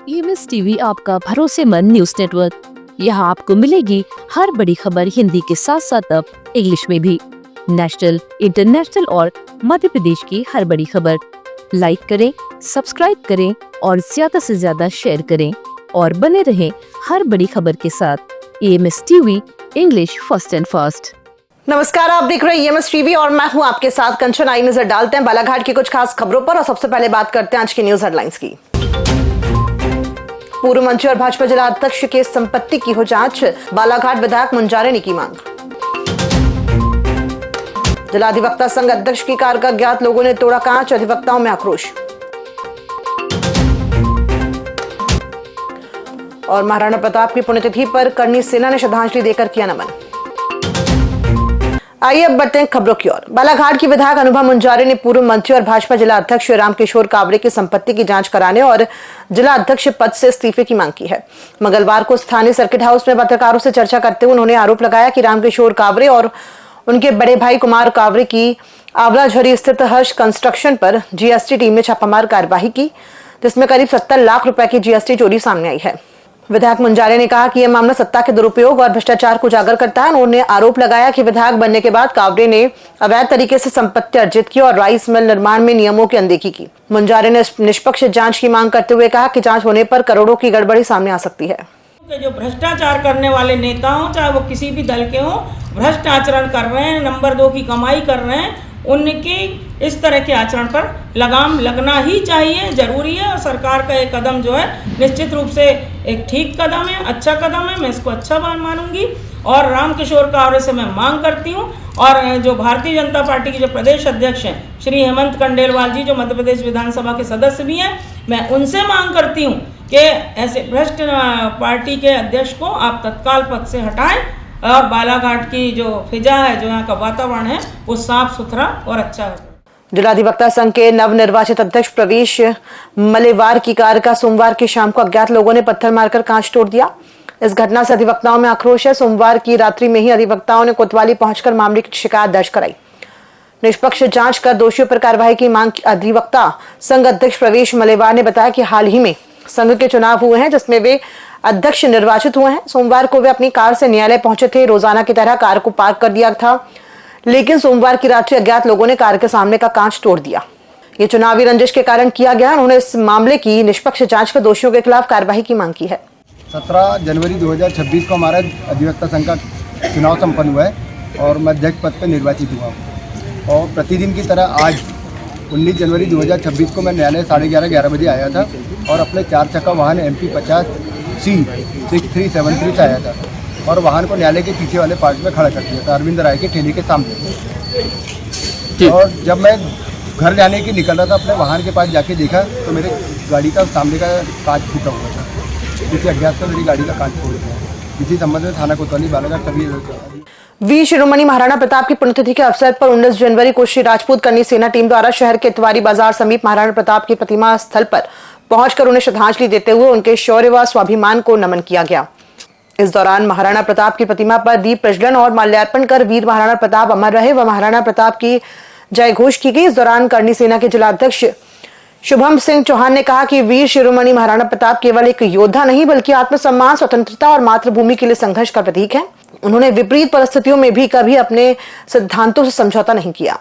EMS TV आपका भरोसेमंद news network. यहाँ आपको मिलेगी हर बड़ी खबर हिंदी के साथ साथ अब इंग्लिश में भी। नेशनल, इंटरनेशनल और मध्य प्रदेश की हर बड़ी खबर लाइक करें, सब्सक्राइब करें और ज्यादा से ज्यादा शेयर करें और बने रहें हर बड़ी खबर के साथ। EMS TV, English first and fast. नमस्कार, आप देख रहे हैं EMS टीवी और मैं हूं आपके साथ कंचन। आई नजर डालते हैं बालाघाट की कुछ खास खबरों पर और सबसे पहले बात करते हैं आज की न्यूज हेडलाइंस की। पूर्व मंत्री और भाजपा जिला अध्यक्ष के संपत्ति की हो जांच, बालाघाट विधायक मुंजारे ने की मांग। जिला अधिवक्ता संघ अध्यक्ष की कार का अज्ञात लोगों ने तोड़ा कांच, अधिवक्ताओं में आक्रोश। और महाराणा प्रताप की पुण्यतिथि पर करनी सेना ने श्रद्धांजलि देकर किया नमन। आइए अब बढ़ते हैं खबरों की ओर। बालाघाट की विधायक अनुभा मुंजारे ने पूर्व मंत्री और भाजपा जिला अध्यक्ष रामकिशोर कावरे की संपत्ति की जांच कराने और जिला अध्यक्ष पद से इस्तीफे की मांग की है। मंगलवार को स्थानीय सर्किट हाउस में पत्रकारों से चर्चा करते हुए उन्होंने आरोप लगाया कि रामकिशोर कावरे और उनके बड़े भाई कुमार कावरे की आंवलाझरी स्थित हर्ष कंस्ट्रक्शन पर जीएसटी टीम ने छापामार कार्यवाही की, जिसमें करीब 70 लाख रुपए की जीएसटी चोरी सामने आई है। विधायक मुंजारे ने कहा कि यह मामला सत्ता के दुरुपयोग और भ्रष्टाचार को उजागर करता है। उन्होंने आरोप लगाया कि विधायक बनने के बाद कावरे ने अवैध तरीके से संपत्ति अर्जित की और राइस मिल निर्माण में नियमों की अनदेखी की। मुंजारे ने निष्पक्ष जांच की मांग करते हुए कहा कि जांच होने पर करोड़ों की गड़बड़ी सामने आ सकती है। जो भ्रष्टाचार करने वाले नेता हों, चाहे वो किसी भी दल के हों, भ्रष्ट आचरण कर रहे हैं, नंबर 2 की कमाई कर रहे हैं, उनकी इस तरह के आचरण पर लगाम लगना ही चाहिए, जरूरी है। और सरकार का एक कदम जो है निश्चित रूप से एक ठीक कदम है, अच्छा कदम है, मैं इसको अच्छा मानूंगी। और रामकिशोर कावरे से मैं मांग करती हूँ और जो भारतीय जनता पार्टी के जो प्रदेश अध्यक्ष हैं श्री हेमंत कंडेलवाल जी, जो मध्य प्रदेश विधानसभा के सदस्य भी हैं, मैं उनसे मांग करती हूँ कि ऐसे भ्रष्ट पार्टी के अध्यक्ष को आप तत्काल पद से हटाएं और बालाघाट की जो फिजा है, जो यहाँ का वातावरण है, वो साफ सुथरा और अच्छा है। जिला अधिवक्ता संघ के नवनिर्वाचित अध्यक्ष प्रवेश मलेवार की कार का सोमवार की शाम को अज्ञात लोगों ने पत्थर मारकर कांच तोड़ दिया। इस घटना से अधिवक्ताओं में आक्रोश है। सोमवार की रात्रि में ही अधिवक्ताओं ने कोतवाली पहुंचकर मामले की शिकायत दर्ज कराई। निष्पक्ष जांच कर दोषियों पर कार्रवाई की मांग की। अधिवक्ता संघ अध्यक्ष प्रवेश मलेवार ने बताया कि हाल ही में संघ के चुनाव हुए हैं, जिसमें वे अध्यक्ष निर्वाचित हुए हैं। सोमवार को वे अपनी कार से न्यायालय पहुंचे थे। रोजाना की तरह कार को पार्क कर दिया था, लेकिन सोमवार की रात्रि अज्ञात लोगों ने कार के सामने का कांच तोड़ दिया। ये चुनावी रंजिश के कारण किया गया। उन्होंने इस मामले की निष्पक्ष जांच कर दोषियों के खिलाफ कार्रवाई की मांग की है। 17 जनवरी 2026 को हमारा अधिवक्ता संघ का चुनाव संपन्न हुआ है और मैं अध्यक्ष पद पर निर्वाचित हुआ और प्रतिदिन की तरह आज 19 जनवरी 2026 को मैं न्यायालय 11:30 बजे आया था और अपने 4 चक्का वाहन MP 50C 6373 से आया था और वाहन को न्यायालय के पीछे वाले पार्ट में खड़ा कर दिया था, अरविंद राय के ठेले के सामने। और जब मैं घर जाने की निकल रहा था, अपने वाहन के पास जाके देखा तो मेरे गाड़ी का सामने का कांच फूटा हुआ था, जिससे अज्ञात से मेरी गाड़ी का कांच फोड़ दिया। इसी संबंध में थाना कोतवाली बालाघाट सभी वीर शिरोमणि महाराणा प्रताप की पुण्यतिथि के अवसर पर 19 जनवरी को श्री राजपूत करनी सेना टीम द्वारा शहर के इतवारी बाजार समीप महाराणा प्रताप की प्रतिमा स्थल पर पहुंचकर उन्हें श्रद्धांजलि देते हुए उनके शौर्य व स्वाभिमान को नमन किया गया। इस दौरान महाराणा प्रताप की प्रतिमा पर दीप प्रज्वलन और माल्यार्पण कर वीर महाराणा प्रताप अमर रहे व महाराणा प्रताप की जय घोष की गई। इस दौरान करनी सेना के जिला अध्यक्ष शुभम सिंह चौहान ने कहा कि वीर शिरोमणि महाराणा प्रताप केवल एक योद्धा नहीं बल्कि आत्मसम्मान, स्वतंत्रता और मातृभूमि के लिए संघर्ष का प्रतीक है। उन्होंने विपरीत परिस्थितियों में भी कभी अपने सिद्धांतों से समझौता नहीं किया।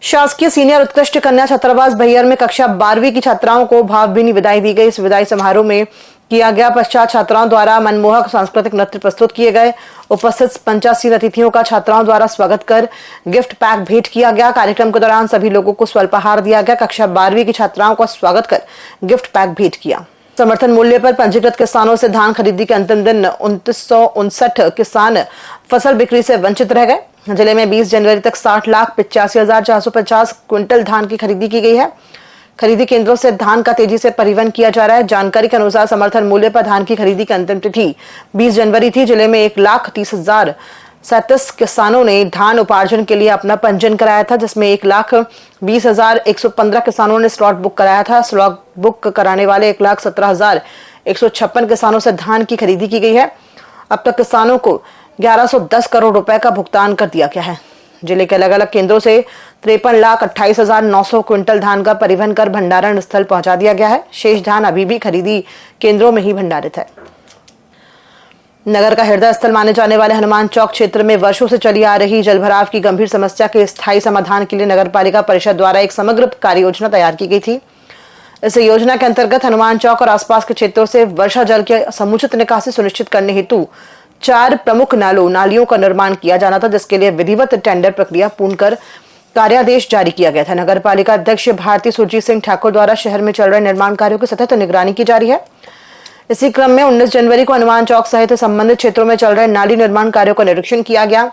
शासकीय सीनियर उत्कृष्ट कन्या छात्रावास बहियर में कक्षा 12वीं की छात्राओं को भावभीनी विदाई दी गई। इस विदाई समारोह में किया गया पश्चात छात्राओं द्वारा मनमोहक सांस्कृतिक नृत्य प्रस्तुत किए गए। उपस्थित 85 अतिथियों का छात्राओं द्वारा स्वागत कर गिफ्ट पैक भेंट किया गया। कार्यक्रम के दौरान सभी लोगों को स्वल्पाहार दिया गया। कक्षा 12वीं की छात्राओं का स्वागत कर गिफ्ट पैक भेंट किया। समर्थन मूल्य पर पंजीकृत किसानों से धान खरीदी के अंतिम दिन 2959 किसान फसल बिक्री से वंचित रह गए। जिले में 20 जनवरी तक 60,85,450 क्विंटल धान की खरीदी की गई है। खरीदी केंद्रों से धान का तेजी से परिवहन किया जा रहा है। जानकारी के अनुसार समर्थन मूल्य पर धान की खरीदी की अंतिम तिथि 20 जनवरी थी। जिले में 1,30,37 किसानों ने धान उपार्जन के लिए अपना पंजीयन कराया था, जिसमें 1,20,115 किसानों ने स्लॉट बुक कराया था। स्लॉट बुक कराने वाले 1,17,156 किसानों से धान की खरीदी की गई है। अब तक किसानों को 1110 करोड़ रुपए का भुगतान कर दिया गया है। जिले के अलग अलग केंद्रों से 53,28,900 क्विंटल धान का परिवहन कर भंडारण स्थल पहुंचा दिया गया है। शेष धान अभी भी खरीदी केंद्रों में ही भंडारित है। नगर का हृदय स्थल माने जाने वाले हनुमान चौक क्षेत्र में वर्षों से चली आ रही जलभराव की गंभीर समस्या के स्थायी समाधान के लिए नगर पालिका परिषद द्वारा एक समग्र कार्य योजना तैयार की गई थी। इस योजना के अंतर्गत हनुमान चौक और आसपास के क्षेत्रों से वर्षा जल के समुचित निकासी सुनिश्चित करने हेतु 4 प्रमुख नालियों का निर्माण किया जाना था, जिसके लिए विधिवत टेंडर प्रक्रिया पूर्ण कर कार्यादेश जारी किया गया था। नगर पालिका अध्यक्ष भारती सुरजीत सिंह ठाकुर द्वारा शहर में चल रहे निर्माण कार्यों की सतत निगरानी की जा रही है। इसी क्रम में 19 जनवरी को हनुमान चौक सहित संबंधित क्षेत्रों में चल रहे नाली निर्माण कार्यों का निरीक्षण किया गया।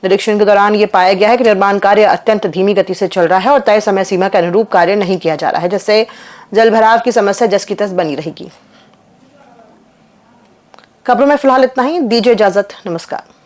निरीक्षण के दौरान ये पाया गया है कि निर्माण कार्य अत्यंत धीमी गति से चल रहा है और तय समय सीमा के अनुरूप कार्य नहीं किया जा रहा है, जिससे जलभराव की समस्या जस की तस बनी रहेगी। खबरों में फिलहाल इतना ही। दीजिए इजाजत। नमस्कार।